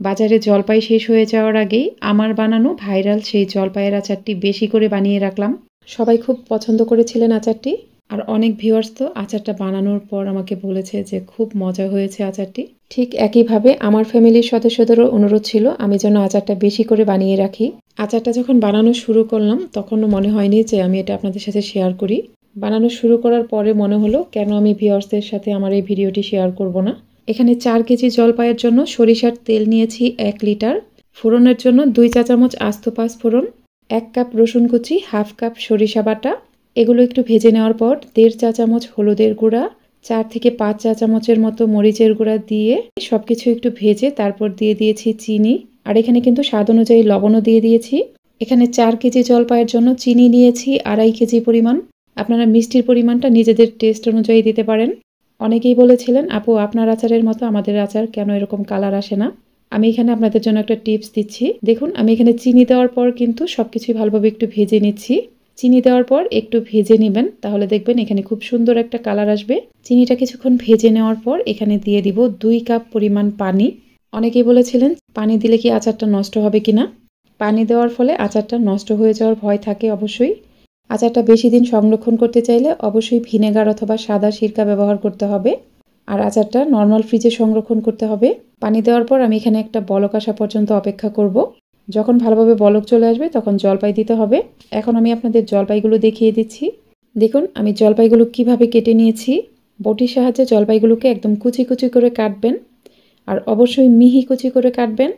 বাজারে জলপাই শেষ হয়ে যাওয়ার আগেই আমার বানানো ভাইরাল সেই জলপাইয়ের আচারটি বেশি করে বানিয়ে রাখলাম। সবাই খুব পছন্দ করেছিলেন আচারটি। আর অনেক ভিউয়ার্স তো আচারটা বানানোর পর আমাকে বলেছে যে খুব মজা হয়েছে আচারটি। ঠিক একইভাবে আমার ফ্যামিলির সদস্যদেরও অনুরোধ ছিল আমি যেন আচারটা বেশি করে বানিয়ে রাখি। আচারটা যখন বানানো শুরু করলাম তখনও মনে হয়নি যে আমি এটা আপনাদের সাথে শেয়ার করি। বানানো শুরু করার পরে মনে হলো কেন আমি ভিউয়ার্সদের সাথে আমার এই ভিডিওটি শেয়ার করব না। এখানে 4 কেজি জলপাইয়ের জন্য সরিষার তেল নিয়েছি 1 লিটার। ফোড়নের জন্য 2 চা চামচ আস্ত পাঁচ ফোড়ন, 1 কাপ রসুন কুচি, হাফ কাপ সরিষা বাটা। এগুলো একটু ভেজে নেওয়ার পর 1.5 চা চামচ হলুদের গুঁড়া, 4 থেকে 5 চা চামচের মতো মরিচের গুঁড়া দিয়ে সবকিছু একটু ভেজে তারপর দিয়ে দিয়েছি চিনি। আর এখানে কিন্তু স্বাদ অনুযায়ী লবণও দিয়ে দিয়েছি। এখানে 4 কেজি জলপাইয়ের জন্য চিনি নিয়েছি 2.5 কেজি পরিমাণ। আপনারা মিষ্টির পরিমাণটা নিজেদের টেস্ট অনুযায়ী দিতে পারেন। অনেকেই বলেছিলেন আপু আপনার আচারের মতো আমাদের আচার কেন এরকম কালার আসে না। আমি এখানে আপনাদের জন্য একটা টিপস দিচ্ছি। দেখুন আমি এখানে চিনি দেওয়ার পর কিন্তু সবকিছুই ভালোভাবে একটু ভেজে নিচ্ছি। চিনি দেওয়ার পর একটু ভেজে নেবেন, তাহলে দেখবেন এখানে খুব সুন্দর একটা কালার আসবে। চিনিটা কিছুক্ষণ ভেজে নেওয়ার পর এখানে দিয়ে দিব 2 কাপ পরিমাণ পানি। অনেকেই বলেছিলেন পানি দিলে কি আচারটা নষ্ট হবে কিনা। পানি দেওয়ার ফলে আচারটা নষ্ট হয়ে যাওয়ার ভয় থাকে অবশ্যই। আচারটা বেশি দিন সংরক্ষণ করতে চাইলে অবশ্যই ভিনেগার অথবা সাদা সিরকা ব্যবহার করতে হবে। আর আচারটা নর্মাল ফ্রিজে সংরক্ষণ করতে হবে। পানি দেওয়ার পর আমি এখানে একটা বলক আসা পর্যন্ত অপেক্ষা করব। যখন ভালোভাবে বলক চলে আসবে তখন জলপাই দিতে হবে। এখন আমি আপনাদের জলপাইগুলো দেখিয়ে দিচ্ছি। দেখুন আমি জলপাইগুলো কিভাবে কেটে নিয়েছি। বটির সাহায্যে জলপাইগুলোকে একদম কুচি কুচি করে কাটবেন, আর অবশ্যই মিহি কুচি করে কাটবেন।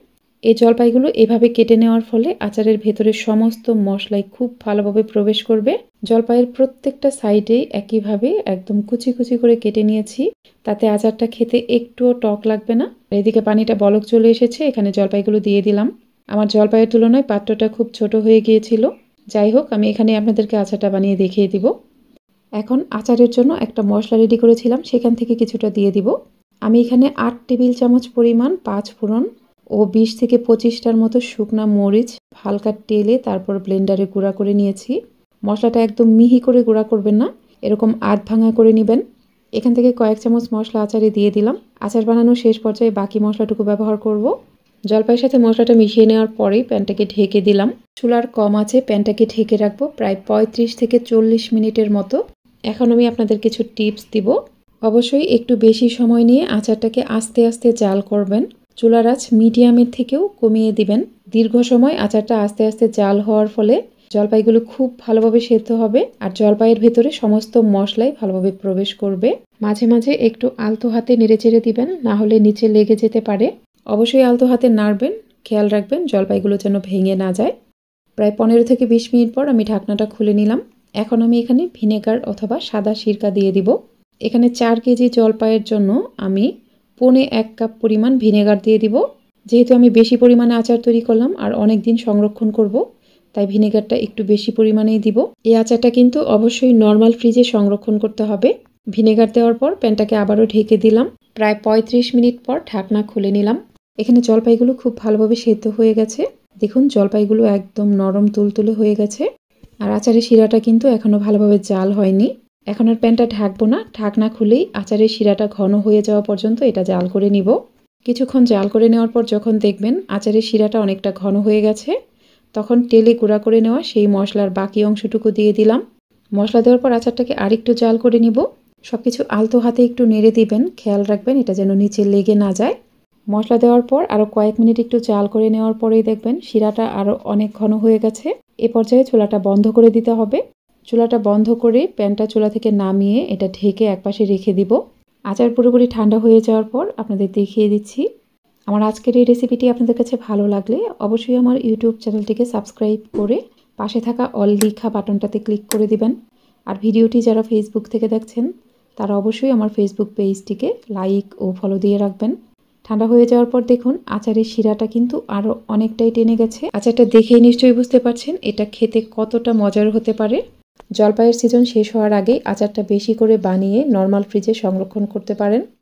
এই জলপাইগুলো এভাবে কেটে নেওয়ার ফলে আচারের ভেতরে সমস্ত মশলাই খুব ভালোভাবে প্রবেশ করবে। জলপাইয়ের প্রত্যেকটা সাইডেই একইভাবে একদম কুচি কুচি করে কেটে নিয়েছি, তাতে আচারটা খেতে একটুও টক লাগবে না। এদিকে পানিটা বলক চলে এসেছে, এখানে জলপাইগুলো দিয়ে দিলাম। আমার জলপাইয়ের তুলনায় পাত্রটা খুব ছোট হয়ে গিয়েছিল। যাই হোক আমি এখানে আপনাদেরকে আচারটা বানিয়ে দেখিয়ে দিব। এখন আচারের জন্য একটা মশলা রেডি করেছিলাম, সেখান থেকে কিছুটা দিয়ে দিব। আমি এখানে 8 টেবিল চামচ পরিমাণ পাঁচ ফোড়ন ও 20 থেকে 25টার মতো শুকনা মরিচ হালকা তেলে তারপর ব্লেন্ডারে গুঁড়া করে নিয়েছি। মশলাটা একদম মিহি করে গুঁড়া করবেন না, এরকম আধ ভাঙা করে নেবেন। এখান থেকে কয়েক চামচ মশলা আচারে দিয়ে দিলাম। আচার বানানোর শেষ পর্যায়ে বাকি মশলাটুকু ব্যবহার করব। জলপাইয়ের সাথে মশলাটা মিশিয়ে নেওয়ার পরেই প্যানটাকে ঢেকে দিলাম। চুলার কম আছে প্যানটাকে ঢেকে রাখবো প্রায় 35 থেকে 40 মিনিটের মতো। এখন আমি আপনাদের কিছু টিপস দিব। অবশ্যই একটু বেশি সময় নিয়ে আচারটাকে আস্তে আস্তে জাল করবেন। চুলার আঁচ মিডিয়ামের থেকেও কমিয়ে দিবেন। দীর্ঘ সময় আচারটা আস্তে আস্তে জাল হওয়ার ফলে জলপাইগুলো খুব ভালোভাবে সেদ্ধ হবে, আর জলপাইয়ের ভেতরে সমস্ত মশলাই ভালোভাবে প্রবেশ করবে। মাঝে মাঝে একটু আলতো হাতে নেড়েচেড়ে দিবেন, না হলে নিচে লেগে যেতে পারে। অবশ্যই আলতো হাতে নাড়বেন, খেয়াল রাখবেন জলপাইগুলো যেন ভেঙে না যায়। প্রায় 15 থেকে 20 মিনিট পর আমি ঢাকনাটা খুলে নিলাম। এখন আমি এখানে ভিনেগার অথবা সাদা সিরকা দিয়ে দিব। এখানে 4 কেজি জলপাইয়ের জন্য আমি 1.25 কাপ পরিমাণ ভিনেগার দিয়ে দিব। যেহেতু আমি বেশি পরিমাণে আচার তৈরি করলাম আর অনেক দিন সংরক্ষণ করব, তাই ভিনেগারটা একটু বেশি পরিমাণেই দিব। এই আচারটা কিন্তু অবশ্যই নর্মাল ফ্রিজে সংরক্ষণ করতে হবে। ভিনেগার দেওয়ার পর প্যানটাকে আবারও ঢেকে দিলাম। প্রায় 35 মিনিট পর ঢাকনা খুলে নিলাম। এখানে জলপাইগুলো খুব ভালোভাবে সেদ্ধ হয়ে গেছে। দেখুন জলপাইগুলো একদম নরম তুলতুলে হয়ে গেছে। আর আচারের শিরাটা কিন্তু এখনও ভালোভাবে জাল হয়নি। এখন আর প্যানটা ঢাকবো না, ঢাকনা খুলেই আচারের শিরাটা ঘন হয়ে যাওয়া পর্যন্ত এটা জাল করে নিব। কিছুক্ষণ জাল করে নেওয়ার পর যখন দেখবেন আচারের শিরাটা অনেকটা ঘন হয়ে গেছে, তখন তেলে গুঁড়া করে নেওয়া সেই মশলার বাকি অংশটুকু দিয়ে দিলাম। মশলা দেওয়ার পর আচারটাকে আরেকটু জাল করে নিব। সবকিছু আলতো হাতে একটু নেড়ে দিবেন, খেয়াল রাখবেন এটা যেন নিচে লেগে না যায়। মশলা দেওয়ার পর আরও কয়েক মিনিট একটু জাল করে নেওয়ার পরেই দেখবেন শিরাটা আরও অনেক ঘন হয়ে গেছে। এ পর্যায়ে চুলাটা বন্ধ করে দিতে হবে। চুলাটা বন্ধ করে প্যানটা চুলা থেকে নামিয়ে এটা ঢেকে একপাশে রেখে দিব। আচার পুরোপুরি ঠান্ডা হয়ে যাওয়ার পর আপনাদের দেখিয়ে দিচ্ছি। আমার আজকের এই রেসিপিটি আপনাদের কাছে ভালো লাগলে অবশ্যই আমার ইউটিউব চ্যানেলটিকে সাবস্ক্রাইব করে পাশে থাকা অল লেখা বাটনটাতে ক্লিক করে দিবেন। আর ভিডিওটি যারা ফেসবুক থেকে দেখছেন তারা অবশ্যই আমার ফেসবুক পেজটিকে লাইক ও ফলো দিয়ে রাখবেন। ঠান্ডা হয়ে যাওয়ার পর দেখুন আচারের শিরাটা কিন্তু আরও অনেকটাই টেনে গেছে। আচারটা দেখেই নিশ্চয়ই বুঝতে পারছেন এটা খেতে কতটা মজার হতে পারে। জলপাইয়ের সিজন শেষ হওয়ার আগেই আচারটা বেশি করে বানিয়ে নর্মাল ফ্রিজে সংরক্ষণ করতে পারেন।